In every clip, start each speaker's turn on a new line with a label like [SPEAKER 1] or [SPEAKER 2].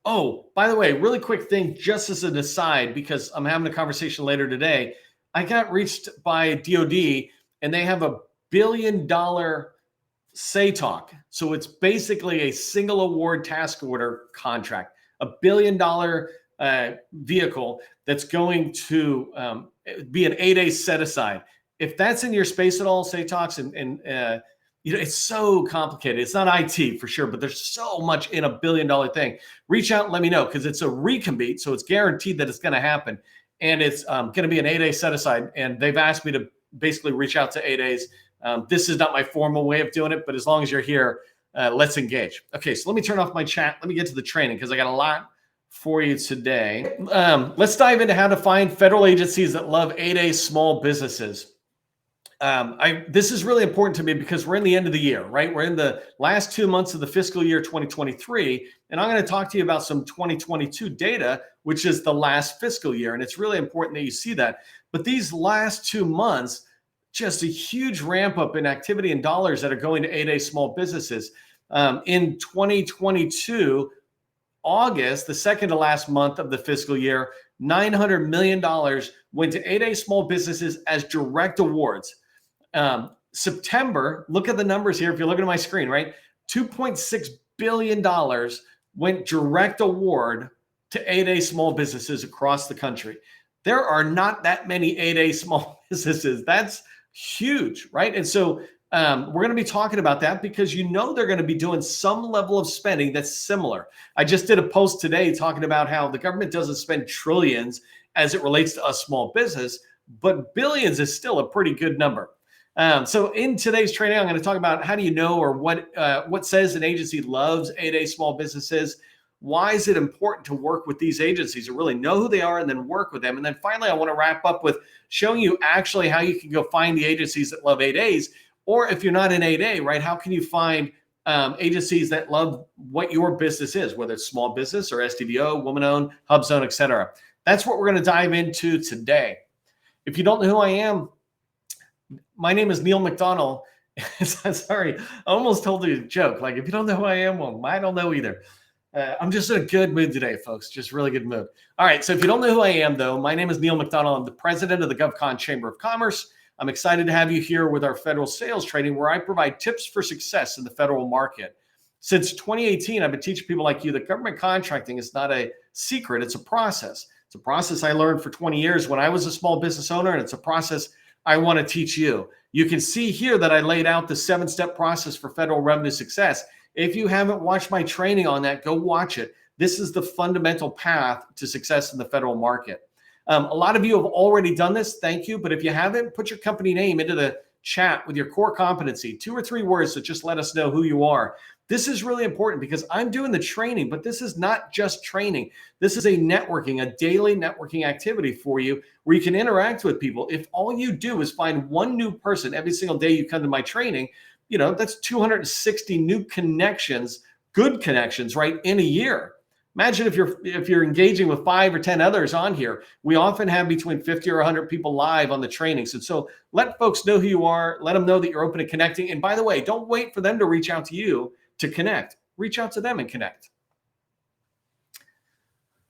[SPEAKER 1] Oh, by the way, really quick thing, just as an aside, because I'm having a conversation later today. I got reached by DoD, and they have $1 billion SATOC. So it's basically a single award task order contract, $1 billion vehicle that's going to be an 8A set aside. If that's in your space at all, SATOCs, and it's so complicated. It's not IT for sure, but there's so much in $1 billion thing. Reach out and let me know, because it's a recompete, so it's guaranteed that it's going to happen, and it's going to be an 8A set aside. And they've asked me to basically reach out to 8As. This is not my formal way of doing it, but as long as you're here, let's engage. Okay, so let me turn off my chat. Let me get to the training, because I got a lot for you today. Let's dive into how to find federal agencies that love 8A small businesses. This is really important to me because we're in the end of the year, right? We're in the last 2 months of the fiscal year 2023, and I'm going to talk to you about some 2022 data, which is the last fiscal year, and it's really important that you see that. But these last 2 months, just a huge ramp up in activity and dollars that are going to 8A small businesses. In 2022, August, the second to last month of the fiscal year, $900 million went to 8A small businesses as direct awards. September, look at the numbers here. If you're looking at my screen, right? $2.6 billion went direct award to 8A small businesses across the country. There are not that many 8A small businesses. That's huge, right? And so we're going to be talking about that, because they're going to be doing some level of spending that's similar. I just did a post today talking about how the government doesn't spend trillions as it relates to us small business, but billions is still a pretty good number. So in today's training, I'm going to talk about how do you know, or what says an agency loves 8A small businesses. Why is it important to work with these agencies, to really know who they are and then work with them? And then finally, I want to wrap up with showing you actually how you can go find the agencies that love 8As. Or if you're not an 8A, right, how can you find agencies that love what your business is, whether it's small business or SDVO, woman-owned, HUBZone, et cetera. That's what we're going to dive into today. If you don't know who I am, my name is Neil McDonald. Sorry, I almost told you a joke. Like, if you don't know who I am, well, I don't know either. I'm just in a good mood today, folks. Just really good mood. All right, so if you don't know who I am, though, my name is Neil McDonald. I'm the president of the GovCon Chamber of Commerce. I'm excited to have you here with our federal sales training, where I provide tips for success in the federal market. Since 2018, I've been teaching people like you that government contracting is not a secret. It's a process. It's a process I learned for 20 years when I was a small business owner, and it's a process I want to teach you. You can see here that I laid out the 7-step process for federal revenue success. If you haven't watched my training on that, go watch it. This is the fundamental path to success in the federal market. A lot of you have already done this. Thank you. But if you haven't, put your company name into the chat with your core competency, 2 or 3 words that just let us know who you are. This is really important, because I'm doing the training, but this is not just training. This is a daily networking activity for you, where you can interact with people. If all you do is find one new person every single day you come to my training, that's 260 new connections, good connections, right, in a year. Imagine if you're engaging with 5 or 10 others on here. We often have between 50 or 100 people live on the trainings. And so let folks know who you are. Let them know that you're open to connecting. And by the way, don't wait for them to reach out to you to connect. Reach out to them and connect.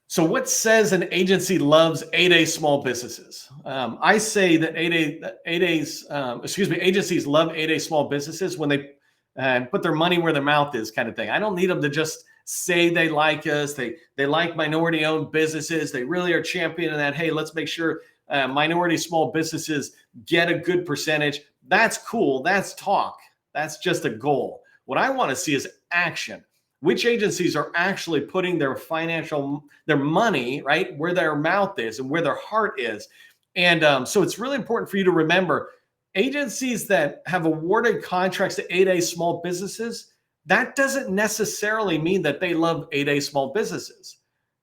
[SPEAKER 1] So what says an agency loves 8A small businesses? I say that agencies love 8A small businesses when they put their money where their mouth is, kind of thing. I don't need them to just say they like us. They like minority-owned businesses. They really are championing that. Hey, let's make sure minority small businesses get a good percentage. That's cool. That's talk. That's just a goal. What I want to see is action. Which agencies are actually putting their money, right, where their mouth is and where their heart is. And so it's really important for you to remember, agencies that have awarded contracts to 8A small businesses, that doesn't necessarily mean that they love 8A small businesses.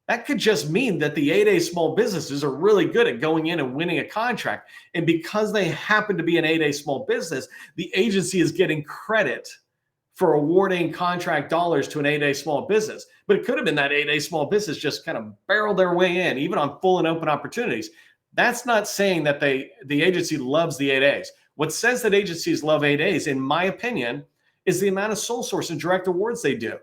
[SPEAKER 1] That could just mean that the 8A small businesses are really good at going in and winning a contract. And because they happen to be an 8A small business, the agency is getting credit for awarding contract dollars to an 8A small business. But it could have been that 8A small business just kind of barreled their way in, even on full and open opportunities. That's not saying that the agency loves the 8As. What says that agencies love 8As, in my opinion, is the amount of sole source and direct awards they do.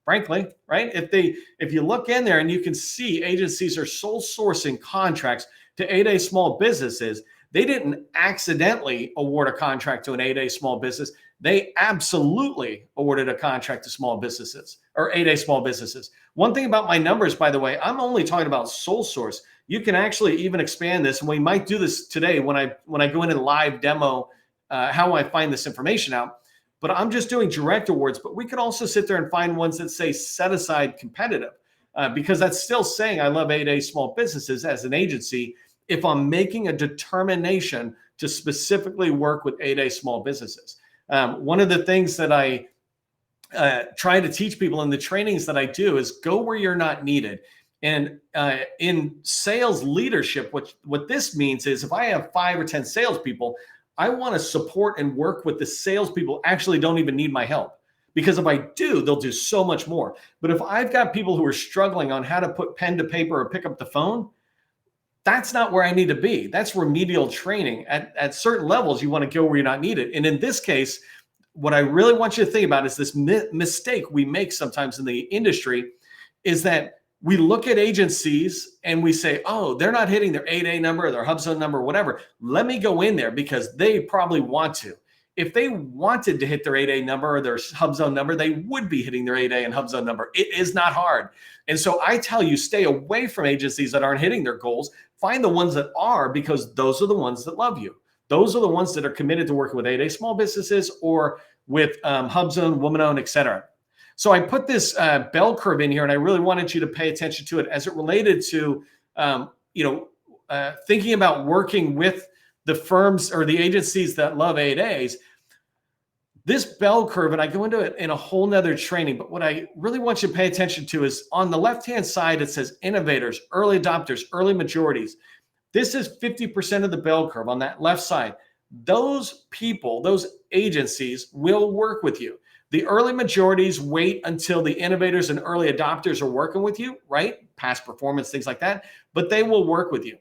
[SPEAKER 1] frankly, right? If you look in there and you can see agencies are sole sourcing contracts to 8A small businesses, they didn't accidentally award a contract to an 8A small business. They absolutely awarded a contract to small businesses or 8A small businesses. One thing about my numbers, by the way, I'm only talking about sole source. You can actually even expand this, and we might do this today when I go in and live demo how I find this information out. But I'm just doing direct awards, but we could also sit there and find ones that say set aside competitive because that's still saying I love 8A small businesses as an agency if I'm making a determination to specifically work with 8A small businesses. One of the things that I try to teach people in the trainings that I do is go where you're not needed. And in sales leadership, what this means is if I have 5 or 10 salespeople, I want to support and work with the salespeople actually don't even need my help. Because if I do, they'll do so much more. But if I've got people who are struggling on how to put pen to paper or pick up the phone, that's not where I need to be. That's remedial training. At certain levels, you want to go where you're not needed. And in this case, what I really want you to think about is this mistake we make sometimes in the industry is that we look at agencies and we say, oh, they're not hitting their 8A number or their HUBZone number or whatever. Let me go in there because they probably want to. If they wanted to hit their 8A number or their HUBZone number, they would be hitting their 8A and HUBZone number. It is not hard. And so I tell you, stay away from agencies that aren't hitting their goals. Find the ones that are, because those are the ones that love you. Those are the ones that are committed to working with 8A small businesses or with HUBZone, woman-owned, et cetera. So I put this bell curve in here, and I really wanted you to pay attention to it as it related to, thinking about working with the firms or the agencies that love 8As. This bell curve, and I go into it in a whole nother training, but what I really want you to pay attention to is on the left-hand side, it says innovators, early adopters, early majorities. This is 50% of the bell curve on that left side. Those people, those agencies will work with you. The early majorities wait until the innovators and early adopters are working with you, right? Past performance, things like that, but they will work with you.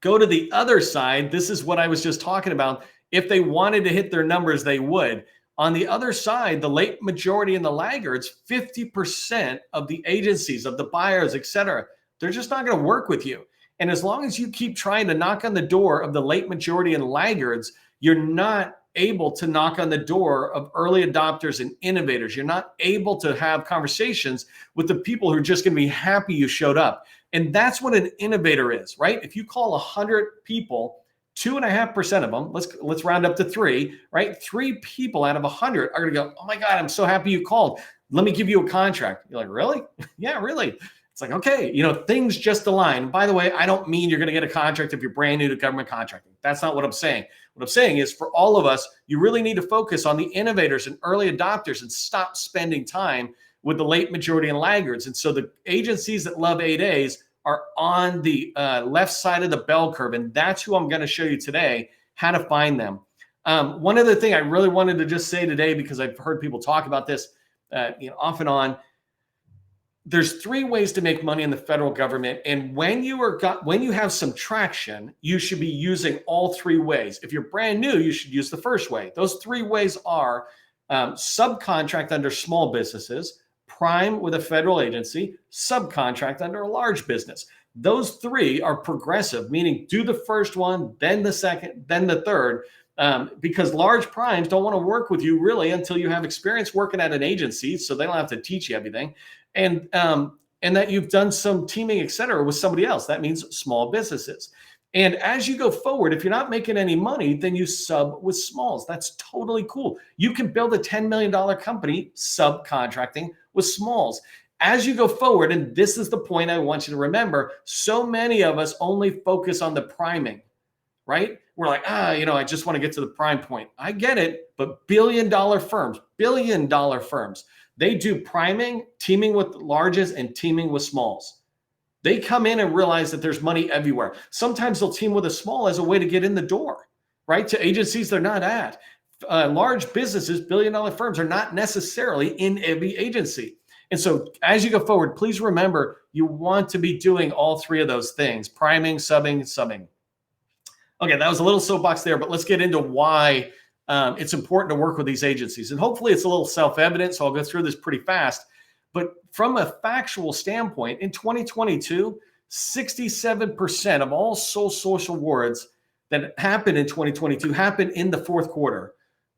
[SPEAKER 1] Go to the other side. This is what I was just talking about. If they wanted to hit their numbers, they would. On the other side, the late majority and the laggards, 50% of the agencies, of the buyers, et cetera, they're just not going to work with you. And as long as you keep trying to knock on the door of the late majority and laggards, you're not able to knock on the door of early adopters and innovators. You're not able to have conversations with the people who are just going to be happy you showed up. And that's what an innovator is, right? If you call 100 people, 2.5% of them, let's round up to 3, right? 3 people out of 100 are going to go, oh my God, I'm so happy you called. Let me give you a contract. You're like, really? Yeah, really. It's like, okay, things just align. By the way, I don't mean you're going to get a contract if you're brand new to government contracting. That's not what I'm saying. What I'm saying is for all of us, you really need to focus on the innovators and early adopters and stop spending time with the late majority and laggards. And so the agencies that love 8As are on the left side of the bell curve. And that's who I'm going to show you today, how to find them. One other thing I really wanted to just say today, because I've heard people talk about this off and on, there's 3 ways to make money in the federal government. And when you have some traction, you should be using all 3 ways. If you're brand new, you should use the first way. Those 3 ways are subcontract under small businesses, prime with a federal agency, subcontract under a large business. Those 3 are progressive, meaning do the first one, then the second, then the third, because large primes don't want to work with you really until you have experience working at an agency, so they don't have to teach you everything. And that you've done some teaming, et cetera, with somebody else. That means small businesses. And as you go forward, if you're not making any money, then you sub with smalls. That's totally cool. You can build a $10 million company subcontracting with smalls. As you go forward, and this is the point I want you to remember, so many of us only focus on the priming, right? We're like, I just want to get to the prime point. I get it, but billion dollar firms, they do priming, teaming with larges, and teaming with smalls. They come in and realize that there's money everywhere. Sometimes they'll team with a small as a way to get in the door, right? To agencies they're not at. Large businesses, billion-dollar firms are not necessarily in every agency. And so as you go forward, please remember you want to be doing all 3 of those things: priming, subbing. Okay, that was a little soapbox there, but let's get into why it's important to work with these agencies. And hopefully it's a little self-evident, so I'll go through this pretty fast. But from a factual standpoint, in 2022, 67% of all sole source awards that happened in 2022 happened in the fourth quarter,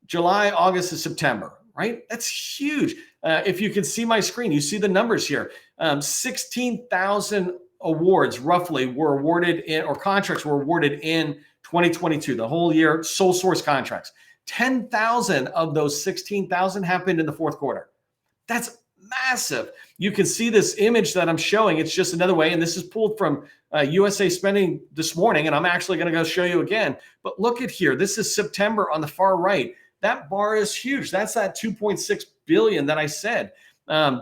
[SPEAKER 1] July, August, and September, right? That's huge. If you can see my screen, you see the numbers here. 16,000 awards roughly were awarded in, or contracts were awarded in 2022, the whole year, sole source contracts. 10,000 of those 16,000 happened in the fourth quarter. That's massive. You can see this image that I'm showing. It's just another way, and this is pulled from USA Spending this morning, and I'm actually going to go show you again. But look at here. This is September on the far right. That bar is huge. That's that 2.6 billion that I said.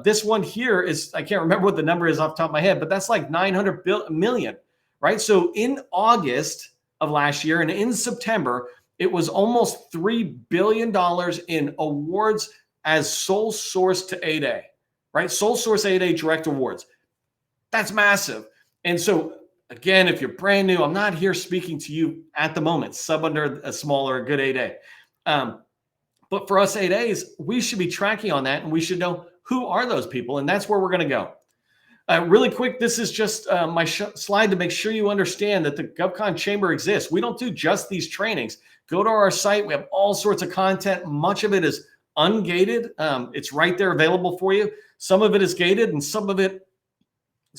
[SPEAKER 1] This one here is, I can't remember what the number is off the top of my head, but that's like 900 million, right? So in August of last year and in September, it was almost $3 billion in awards as sole source to 8A, right? Sole source 8A direct awards. That's massive. And so again, if you're brand new, I'm not here speaking to you at the moment, sub under a small or a good 8A. But for us 8As, we should be tracking on that, and we should know who are those people, and that's where we're going to go. Really quick, this is just my slide to make sure you understand that the GovCon Chamber exists. We don't do just these trainings. Go to our site. We have all sorts of content. Much of it is ungated. It's right there available for you. Some of it is gated, and some of it,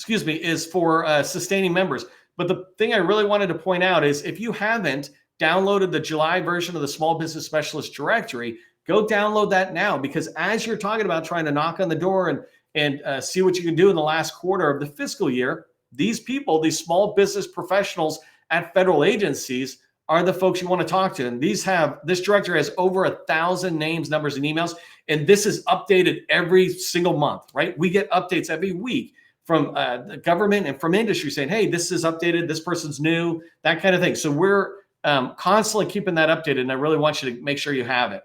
[SPEAKER 1] is for sustaining members. But the thing I really wanted to point out is if you haven't downloaded the July version of the Small Business Specialist Directory, go download that now, because as you're talking about trying to knock on the door and see what you can do in the last quarter of the fiscal year, these people, these small business professionals at federal agencies, are the folks you want to talk to. And this directory has over 1,000 names, numbers, and emails. And this is updated every single month, right? We get updates every week from the government and from industry saying, hey, this is updated, this person's new, that kind of thing. So we're constantly keeping that updated, and I really want you to make sure you have it.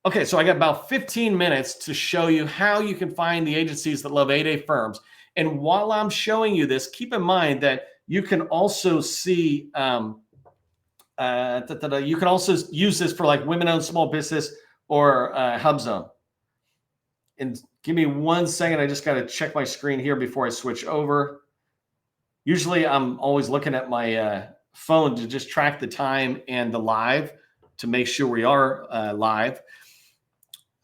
[SPEAKER 1] Okay, so I got about 15 minutes to show you how you can find the agencies that love 8A firms. And while I'm showing you this, keep in mind that you can also see, you can also use this for like women-owned small business or HUBZone. And give me 1 second. I just got to check my screen here before I switch over. Usually I'm always looking at my phone to just track the time and the live to make sure we are live.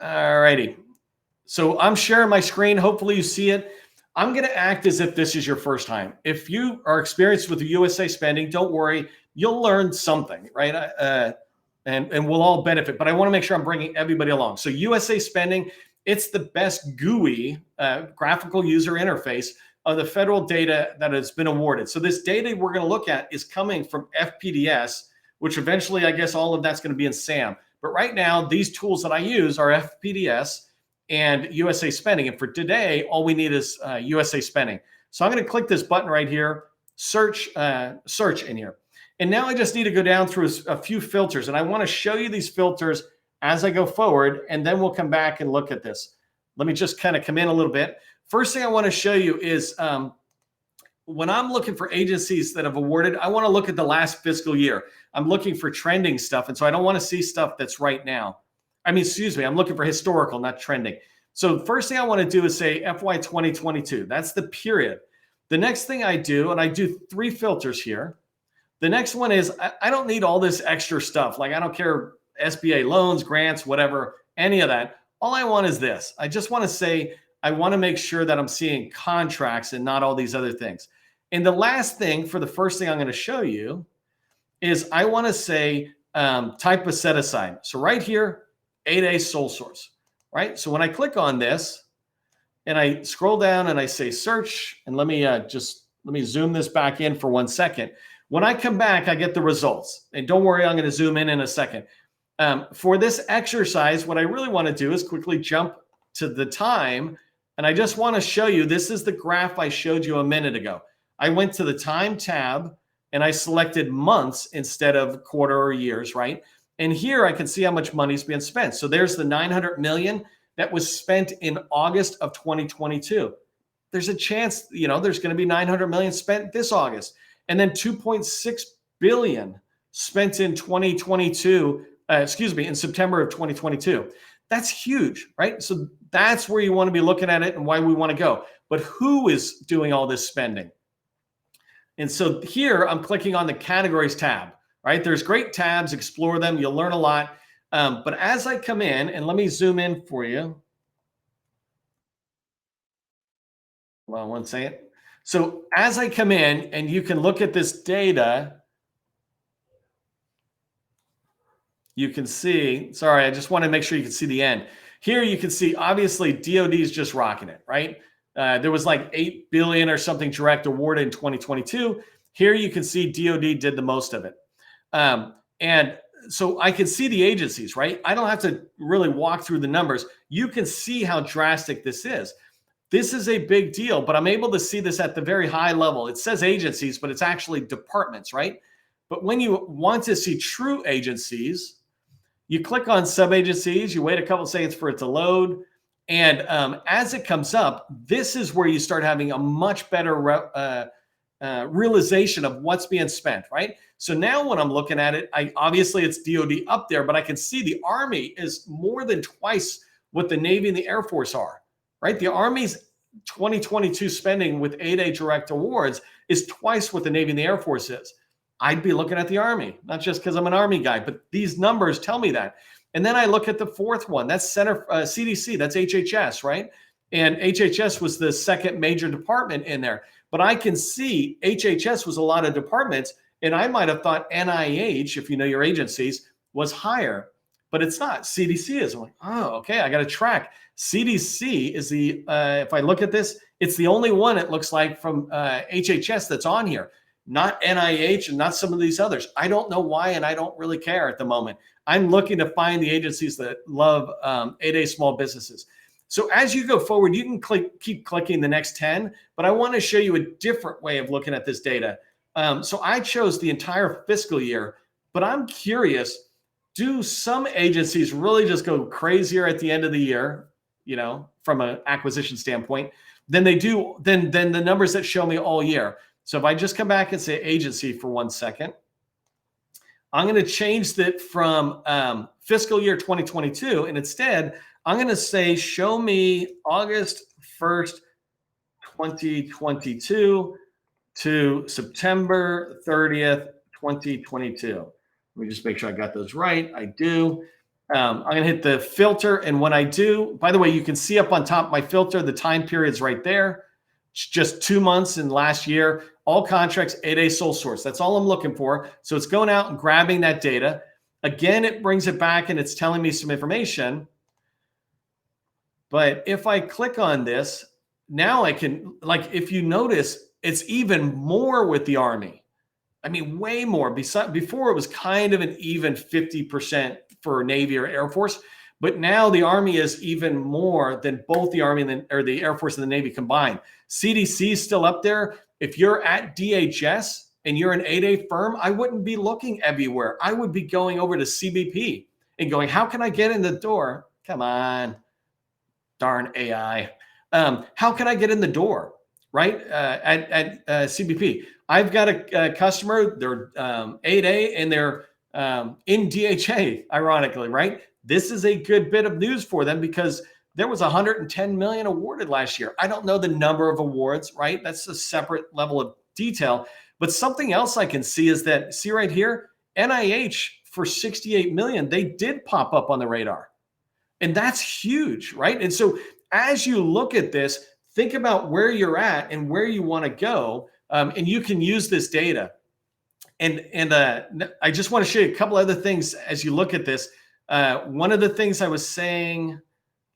[SPEAKER 1] All righty. So I'm sharing my screen. Hopefully you see it. I'm going to act as if this is your first time. If you are experienced with the USA Spending, don't worry. You'll learn something, right? And we'll all benefit. But I want to make sure I'm bringing everybody along. So USA Spending, it's the best GUI, graphical user interface, of the federal data that has been awarded. So this data we're going to look at is coming from FPDS, which eventually, I guess, all of that's going to be in SAM. But right now, these tools that I use are FPDS and USA Spending. And for today, all we need is USA Spending. So I'm going to click this button right here, search in here. And now I just need to go down through a few filters. And I want to show you these filters as I go forward, and then we'll come back and look at this. Let me just kind of come in a little bit. First thing I want to show you is when I'm looking for agencies that have awarded, I want to look at the last fiscal year. I'm looking for trending stuff. And so I don't want to see stuff that's right now. I'm looking for historical, not trending. So the first thing I want to do is say FY 2022. That's the period. The next thing I do, and I do 3 filters here. The next one is I don't need all this extra stuff. Like I don't care SBA loans, grants, whatever, any of that. All I want is this. I just want to say, I want to make sure that I'm seeing contracts and not all these other things. And the last thing for the first thing I'm going to show you is I want to say type of set aside. So right here, 8A sole source, right? So when I click on this and I scroll down and I say search, and let me zoom this back in for 1 second. When I come back, I get the results. And don't worry, I'm going to zoom in a second. For this exercise, what I really want to do is quickly jump to the time. And I just want to show you, this is the graph I showed you a minute ago. I went to the time tab and I selected months instead of quarter or years, right? And here I can see how much money's being spent. So there's the 900 million that was spent in August of 2022. There's a chance, there's going to be 900 million spent this August. And then 2.6 billion spent in 2022, in September of 2022. That's huge, right? So That's where you want to be looking at it and why we want to go. But who is doing all this spending? And so here I'm clicking on the categories tab, right? There's great tabs, explore them. You'll learn a lot. But as I come in, and let me zoom in for you. Hold on one second. So as I come in, and you can look at this data, you can see, sorry, I just want to make sure you can see the end. Here you can see, obviously, DoD is just rocking it, right? There was like 8 billion or something direct awarded in 2022. Here you can see DoD did the most of it. And so I can see the agencies, right? I don't have to really walk through the numbers. You can see how drastic this is. This is a big deal, but I'm able to see this at the very high level. It says agencies, but it's actually departments, right? But when you want to see true agencies, you click on sub-agencies, you wait a couple of seconds for it to load. And as it comes up, this is where you start having a much better realization of what's being spent, right? So now when I'm looking at it, obviously it's DoD up there, but I can see the Army is more than twice what the Navy and the Air Force are, right? The Army's 2022 spending with 8A direct awards is twice what the Navy and the Air Force is. I'd be looking at the Army, not just because I'm an Army guy, but these numbers tell me that. And then I look at the fourth one. That's CDC. That's HHS, right? And HHS was the second major department in there. But I can see HHS was a lot of departments, and I might have thought NIH, if you know your agencies, was higher, but it's not. CDC is. I'm like, oh, okay, I got to track. CDC is the, if I look at this, it's the only one it looks like from HHS that's on here. Not NIH and not some of these others. I don't know why, and I don't really care at the moment. I'm looking to find the agencies that love 8A small businesses. So as you go forward, you can keep clicking the next 10, but I want to show you a different way of looking at this data. So I chose the entire fiscal year, but I'm curious, do some agencies really just go crazier at the end of the year, you know, from an acquisition standpoint, than they do, than the numbers that show me all year? So if I just come back and say agency for 1 second, I'm going to change that from fiscal year 2022. And instead, I'm going to say, show me August 1st, 2022 to September 30th, 2022. Let me just make sure I got those right. I do. I'm going to hit the filter. And when I do, by the way, you can see up on top my filter, the time period's right there. It's just 2 months in last year. All contracts, 8A sole source. That's all I'm looking for. So it's going out and grabbing that data. Again, it brings it back and it's telling me some information. But if I click on this, now I can, like, if you notice, it's even more with the Army. I mean, way more. Before it was kind of an even 50% for Navy or Air Force, but now the Army is even more than both the Army and the Air Force and the Navy combined. CDC is still up there. If you're at DHS and you're an 8A firm, I wouldn't be looking everywhere. I would be going over to CBP and going, how can I get in the door? Come on, darn AI. How can I get in the door, right? At CBP. I've got a customer, they're 8A and they're in DHA, ironically, right? This is a good bit of news for them because there was 110 million awarded last year. I don't know the number of awards, right? That's a separate level of detail. But something else I can see is that, see right here, NIH for 68 million, they did pop up on the radar. And that's huge, right? And so as you look at this, think about where you're at and where you want to go. And you can use this data. And I just want to show you a couple other things as you look at this. One of the things I was saying,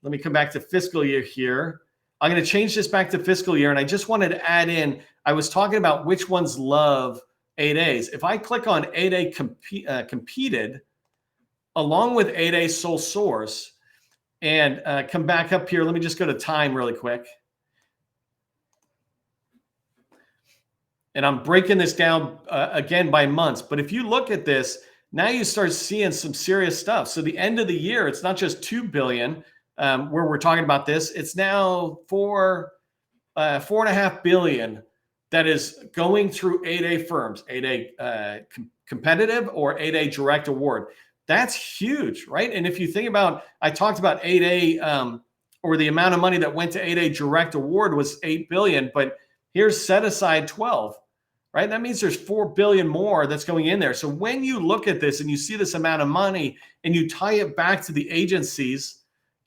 [SPEAKER 1] let me come back to fiscal year here. I'm going to change this back to fiscal year. And I just wanted to add in, I was talking about which ones love 8As. If I click on 8A competed, along with 8A sole source, and come back up here, let me just go to time really quick. And I'm breaking this down again by months. But if you look at this, now you start seeing some serious stuff. So the end of the year, it's not just 2 billion where we're talking about this. It's now 4.5 billion that is going through 8A firms, 8A competitive or 8A direct award. That's huge, right? And if you think about, I talked about 8A or the amount of money that went to 8A direct award was 8 billion, but here's set aside 12, right? That means there's 4 billion more that's going in there. So when you look at this and you see this amount of money and you tie it back to the agencies,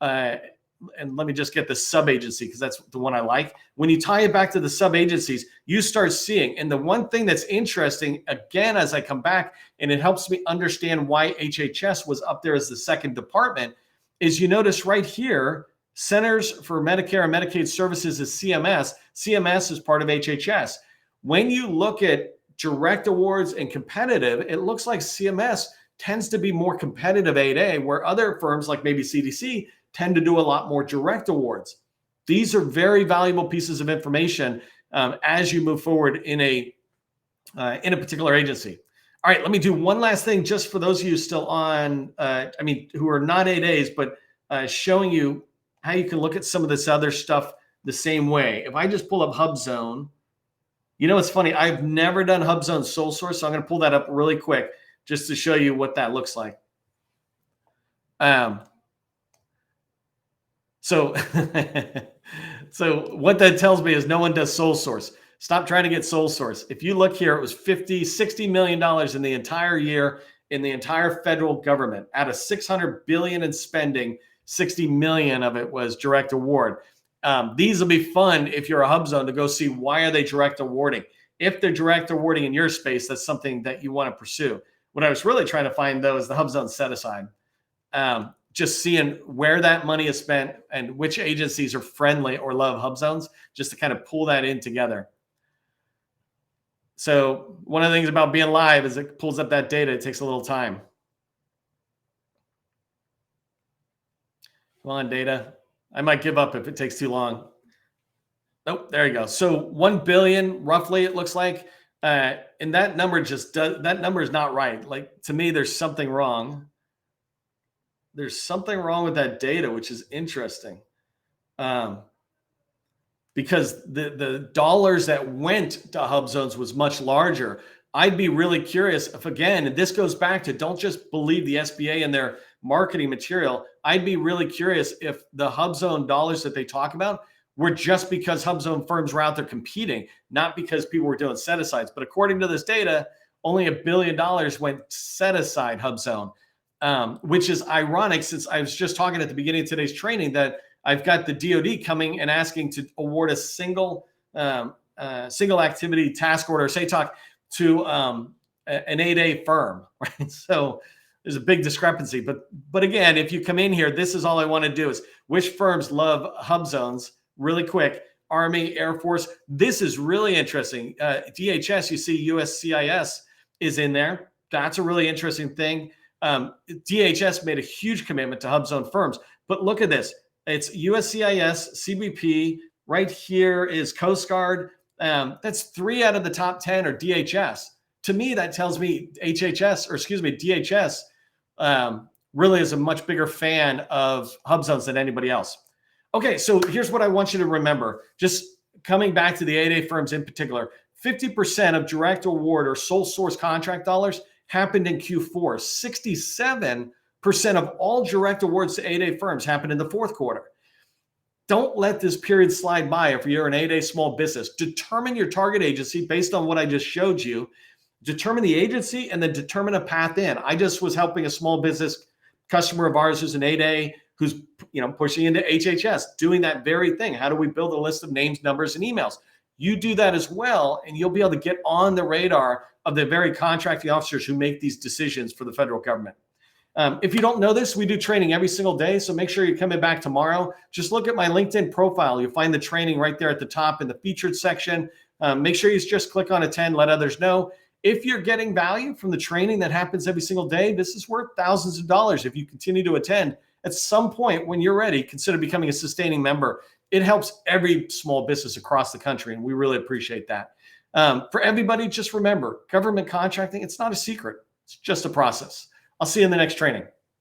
[SPEAKER 1] and let me just get the sub-agency because that's the one I like. When you tie it back to the sub-agencies, you start seeing, and the one thing that's interesting, again, as I come back, and it helps me understand why HHS was up there as the second department, is you notice right here, Centers for Medicare and Medicaid Services is CMS. CMS is part of HHS. When you look at direct awards and competitive, it looks like CMS tends to be more competitive 8A, where other firms like maybe CDC tend to do a lot more direct awards. These are very valuable pieces of information as you move forward in a particular agency. All right, let me do one last thing just for those of you still on, who are not 8As, but showing you how you can look at some of this other stuff the same way. If I just pull up HUBZone, you know, it's funny, I've never done HUBZone sole source, so I'm gonna pull that up really quick just to show you what that looks like. So what that tells me is no one does sole source. Stop trying to get sole source. If you look here, it was $60 million in the entire year in the entire federal government. Out of $600 billion in spending, 60 million of it was direct award. These will be fun if you're a HUBZone to go see why are they direct awarding. If they're direct awarding in your space, that's something that you want to pursue. What I was really trying to find, though, is the HUBZone set aside. Just seeing where that money is spent and which agencies are friendly or love HUBZones, just to kind of pull that in together. So one of the things about being live is it pulls up that data. It takes a little time. Come on, data. I might give up if it takes too long. Nope, there you go. So 1 billion, roughly, it looks like. And that number that number is not right. Like, to me, there's something wrong. There's something wrong with that data, which is interesting. Because the dollars that went to HUBZones was much larger. I'd be really curious if, again, and this goes back to don't just believe the SBA and their marketing material. I'd be really curious if the HUBZone dollars that they talk about were just because HUBZone firms were out there competing, not because people were doing set-asides. But according to this data, only $1 billion went set-aside HUBZone. Which is ironic, since I was just talking at the beginning of today's training that I've got the DoD coming and asking to award a single activity task order, SATOC, to an 8A firm, right? So there's a big discrepancy. But again, if you come in here, this is all I want to do is which firms love HUBZones really quick. Army, Air Force. This is really interesting. DHS, you see USCIS is in there. That's a really interesting thing. DHS made a huge commitment to HUBZone firms, but look at this. It's USCIS, CBP, right here is Coast Guard. That's 3 out of the top 10 are DHS. To me, that tells me DHS really is a much bigger fan of HUBZones than anybody else. Okay, so here's what I want you to remember. Just coming back to the 8A firms in particular, 50% of direct award or sole source contract dollars happened in Q4. 67% of all direct awards to 8A firms happened in the fourth quarter. Don't let this period slide by if you're an 8A small business. Determine your target agency based on what I just showed you. Determine the agency and then determine a path in. I just was helping a small business customer of ours who's an 8A who's pushing into HHS, doing that very thing. How do we build a list of names, numbers, and emails? You do that as well, and you'll be able to get on the radar of the very contracting officers who make these decisions for the federal government. If you don't know this, we do training every single day, so make sure you're coming back tomorrow. Just look at my LinkedIn profile. You'll find the training right there at the top in the featured section. Make sure you just click on attend, let others know. If you're getting value from the training that happens every single day, this is worth thousands of dollars if you continue to attend. At some point, when you're ready, consider becoming a sustaining member. It helps every small business across the country, and we really appreciate that. For everybody, just remember, government contracting, it's not a secret. It's just a process. I'll see you in the next training.